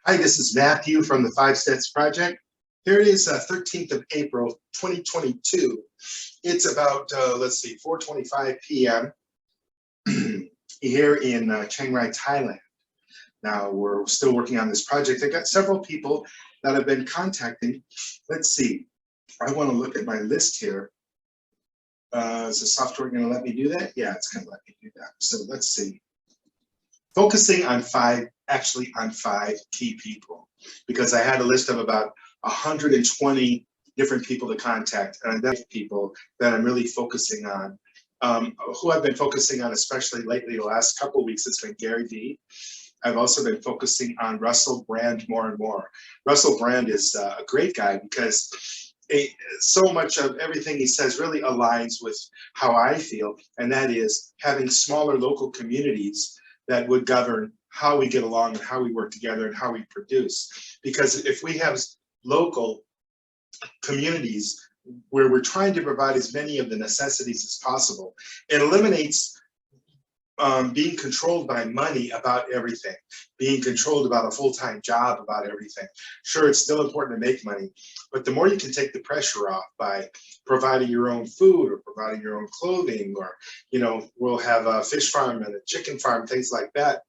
Hi, this is Matthew from the Five Steps Project. Here it is, 13th of April, 2022. It's about, let's see, 4:25 p.m. here in Chiang Rai, Thailand. Now, we're still working on this project. I've got several people that have been contacting. Let's see, I want to look at my list here. Is the software going to let me do that? Yeah, it's going to let me do that. So let's see. Focusing on five key people, because I had a list of about 120 different people to contact, and that's people that I'm really focusing on. Who I've been focusing on, especially lately, the last couple of weeks, has been Gary Vee. I've also been focusing on Russell Brand more and more. Russell Brand is a great guy because so much of everything he says really aligns with how I feel, and that is having smaller local communities that would govern how we get along and how we work together and how we produce. Because if we have local communities where we're trying to provide as many of the necessities as possible, it eliminates being controlled by money about everything, being controlled about a full-time job about everything. Sure, it's still important to make money, but the more you can take the pressure off by providing your own food or providing your own clothing, or, you know, we'll have a fish farm and a chicken farm, things like that,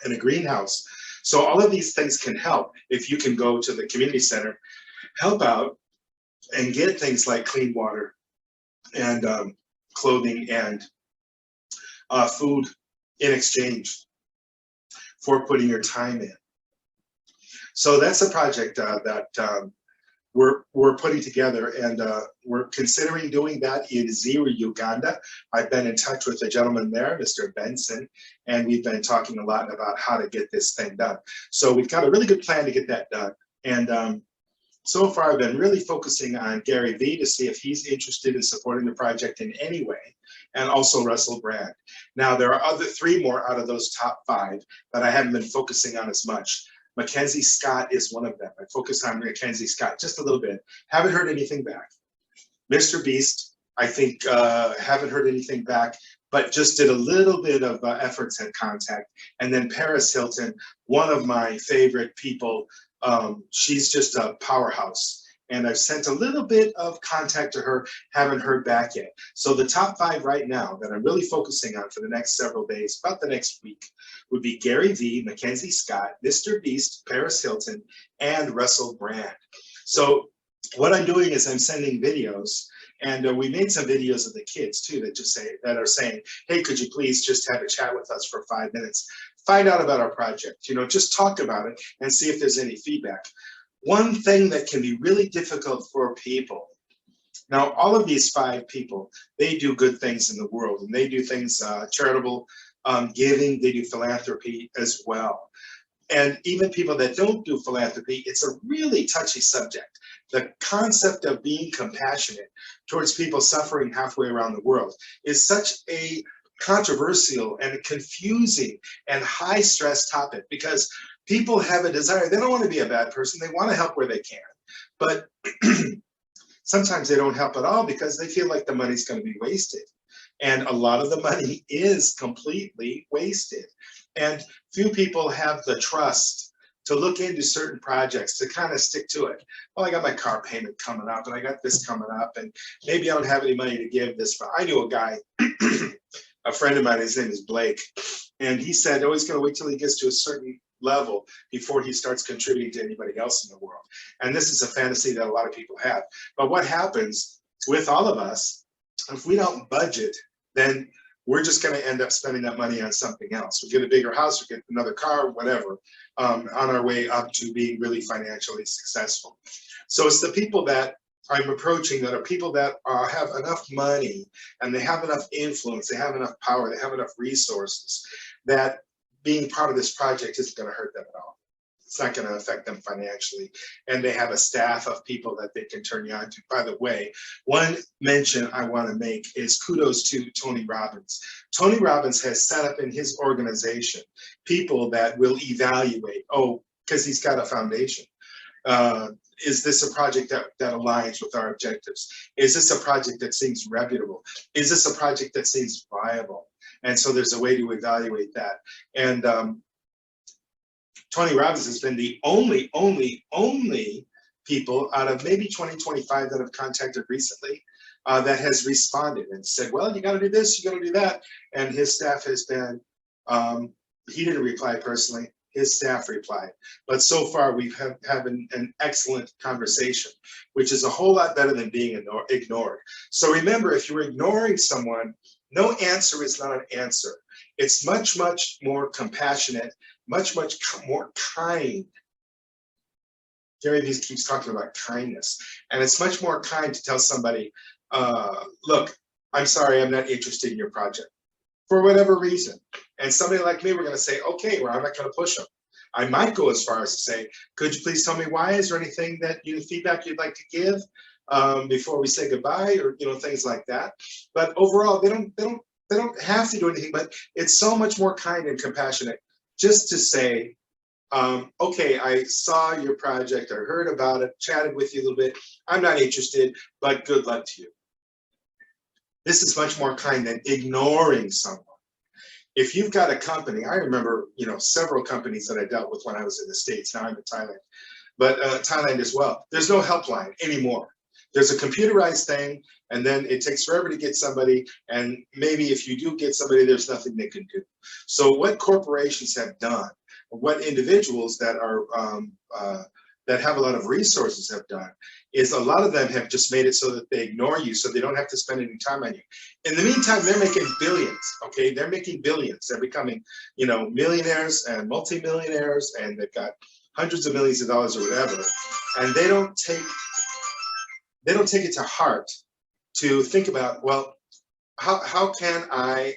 and a greenhouse. So all of these things can help if you can go to the community center, help out, and get things like clean water and clothing and food in exchange for putting your time in. So that's a project that we're putting together, and we're considering doing that in Ziru, Uganda. I've been in touch with a gentleman there, Mr. Benson, and we've been talking a lot about how to get this thing done. So we've got a really good plan to get that done. And so far, I've been really focusing on Gary Vee to see if he's interested in supporting the project in any way, and also Russell Brand. Now, there are three more out of those top five that I haven't been focusing on as much. Mackenzie Scott is one of them. I focus on Mackenzie Scott just a little bit. Haven't heard anything back. Mr. Beast, I think, haven't heard anything back, but just did a little bit of efforts at contact. And then Paris Hilton, one of my favorite people. She's just a powerhouse, and I've sent a little bit of contact to her, haven't heard back yet. So the top five right now that I'm really focusing on for the next several days, about the next week, would be Gary Vee, Mackenzie Scott, Mr. Beast, Paris Hilton, and Russell Brand. So what I'm doing is I'm sending videos, and we made some videos of the kids too that are saying, hey, could you please just have a chat with us for 5 minutes? Find out about our project, you know, just talk about it and see if there's any feedback. One thing that can be really difficult for people, now all of these five people, they do good things in the world, and they do things, charitable giving, they do philanthropy as well. And even people that don't do philanthropy, it's a really touchy subject. The concept of being compassionate towards people suffering halfway around the world is such a controversial and confusing and high stress topic, because people have a desire. They don't want to be a bad person. They want to help where they can. But sometimes they don't help at all because they feel like the money's going to be wasted. And a lot of the money is completely wasted. And few people have the trust to look into certain projects, to kind of stick to it. Well, I got my car payment coming up, and I got this coming up, and maybe I don't have any money to give this. But I knew a guy, a friend of mine, his name is Blake, and he said, oh, he's going to wait till he gets to a certain level before he starts contributing to anybody else in the world. And this is a fantasy that a lot of people have. But what happens with all of us, if we don't budget, then we're just going to end up spending that money on something else. We get a bigger house, we get another car, whatever, on our way up to being really financially successful. So it's the people that I'm approaching that are people that have enough money, and they have enough influence, they have enough power, they have enough resources, that being part of this project isn't going to hurt them at all. It's not going to affect them financially. And they have a staff of people that they can turn you on to. By the way, one mention I want to make is kudos to Tony Robbins. Tony Robbins has set up in his organization people that will evaluate, because he's got a foundation. Is this a project that aligns with our objectives? Is this a project that seems reputable? Is this a project that seems viable? And so there's a way to evaluate that. And Tony Robbins has been the only people out of maybe 20, 25 that have contacted recently that has responded and said, well, you got to do this, you got to do that. And his staff has been, he didn't reply personally, his staff replied. But so far we've having an excellent conversation, which is a whole lot better than being ignored. So remember, if you're ignoring someone, no answer is not an answer. It's much, much more compassionate, much, much more kind. Gary Vee keeps talking about kindness, and it's much more kind to tell somebody, look, I'm sorry, I'm not interested in your project for whatever reason. And somebody like me, we're going to say, okay, well, I'm not going to push them. I might go as far as to say, could you please tell me why? Is there anything that feedback you'd like to give before we say goodbye, or things like that? But overall, they don't have to do anything. But it's so much more kind and compassionate just to say, okay, I saw your project, I heard about it, chatted with you a little bit. I'm not interested, but good luck to you. This is much more kind than ignoring someone. If you've got a company, I remember, several companies that I dealt with when I was in the States. Now I'm in Thailand, but Thailand as well. There's no helpline anymore. There's a computerized thing, and then it takes forever to get somebody. And maybe if you do get somebody, there's nothing they can do. So what corporations have done, what individuals that are that have a lot of resources have done, is a lot of them have just made it so that they ignore you, so they don't have to spend any time on you. In the meantime, they're making billions, okay? They're making billions. They're becoming, millionaires and multimillionaires, and they've got hundreds of millions of dollars or whatever. And they don't take it to heart to think about, well, how can I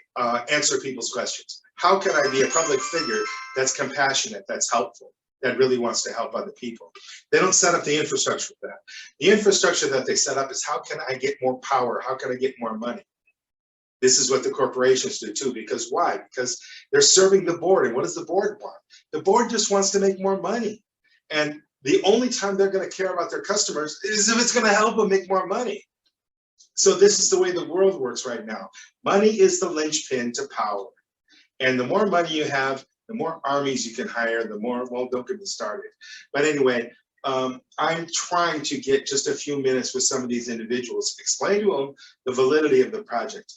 answer people's questions? How can I be a public figure that's compassionate, that's helpful, that really wants to help other people? They don't set up the infrastructure for that. The infrastructure that they set up is, how can I get more power? How can I get more money? This is what the corporations do too. Because why? Because they're serving the board. And what does the board want? The board just wants to make more money. And the only time they're going to care about their customers is if it's going to help them make more money. So this is the way the world works right now. Money is the linchpin to power. And the more money you have, the more armies you can hire, the more, well, don't get me started. But anyway, I'm trying to get just a few minutes with some of these individuals, explain to them the validity of the project.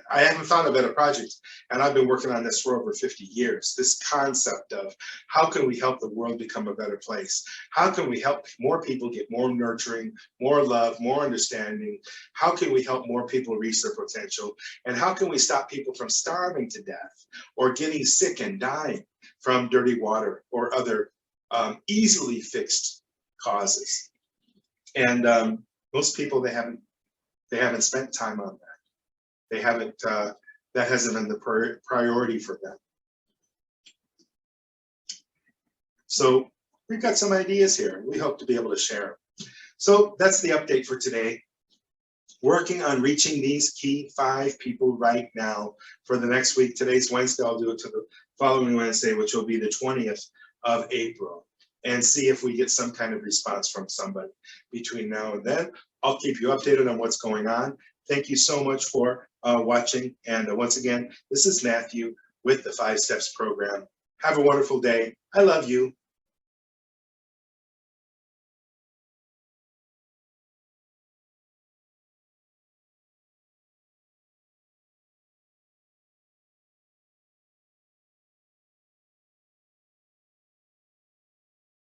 I haven't thought of a better project, and I've been working on this for over 50 years. This concept of how can we help the world become a better place? How can we help more people get more nurturing, more love, more understanding? How can we help more people reach their potential? And how can we stop people from starving to death or getting sick and dying from dirty water or other easily fixed causes? And most people, they haven't spent time on that. They haven't, that hasn't been the priority for them. So we've got some ideas here, and we hope to be able to share them. So that's the update for today. Working on reaching these key 5 people right now for the next week. Today's Wednesday, I'll do it to the following Wednesday, which will be the 20th of April, and see if we get some kind of response from somebody between now and then. I'll keep you updated on what's going on. Thank you so much for watching. And once again, this is Matthew with the 5 Steps program. Have a wonderful day. I love you.